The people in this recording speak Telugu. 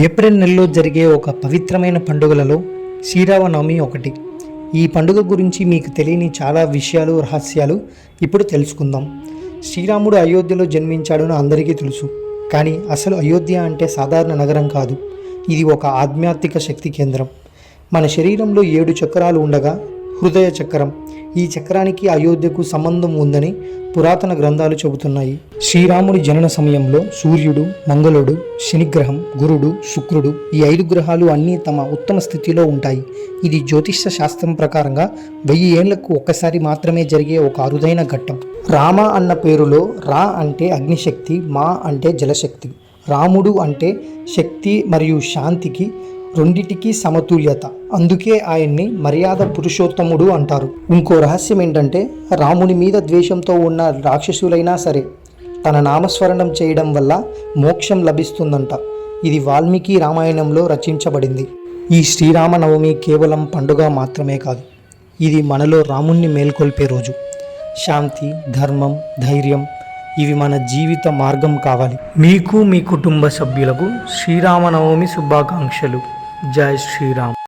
ఏప్రిల్ నెలలో జరిగే ఒక పవిత్రమైన పండుగలలో శ్రీరామనవమి ఒకటి. ఈ పండుగ గురించి మీకు తెలియని చాలా విషయాలు, రహస్యాలు ఇప్పుడు తెలుసుకుందాం. శ్రీరాముడు అయోధ్యలో జన్మించాడని అందరికీ తెలుసు. కానీ అసలు అయోధ్య అంటే సాధారణ నగరం కాదు. ఇది ఒక ఆధ్యాత్మిక శక్తి కేంద్రం. మన శరీరంలో 7 చక్రాలు ఉండగా హృదయ చక్రం, ఈ చక్రానికి అయోధ్యకు సంబంధం ఉందని పురాతన గ్రంథాలు చెబుతున్నాయి. శ్రీరాముడి జనన సమయంలో సూర్యుడు, మంగళుడు, శనిగ్రహం, గురుడు, శుక్రుడు, ఈ 5 గ్రహాలు అన్నీ తమ ఉత్తమ స్థితిలో ఉంటాయి. ఇది జ్యోతిష శాస్త్రం ప్రకారంగా 1000 ఏళ్లకు ఒక్కసారి మాత్రమే జరిగే ఒక అరుదైన ఘట్టం. రామ అన్న పేరులో రా అంటే అగ్నిశక్తి, మా అంటే జలశక్తి. రాముడు అంటే శక్తి మరియు శాంతికి రెండిటికి సమతుల్యత. అందుకే ఆయన్ని మర్యాద పురుషోత్తముడు అంటారు. ఇంకో రహస్యం ఏంటంటే, రాముని మీద ద్వేషంతో ఉన్న రాక్షసులైనా సరే తన నామస్మరణం చేయడం వల్ల మోక్షం లభిస్తుందంట. ఇది వాల్మీకి రామాయణంలో రచించబడింది. ఈ శ్రీరామనవమి కేవలం పండుగ మాత్రమే కాదు, ఇది మనలో రాముణ్ణి మేల్కొల్పే రోజు. శాంతి, ధర్మం, ధైర్యం ఇవి మన జీవిత మార్గం కావాలి. మీకు, మీ కుటుంబ సభ్యులకు శ్రీరామనవమి శుభాకాంక్షలు. జై శ్రీరామ్.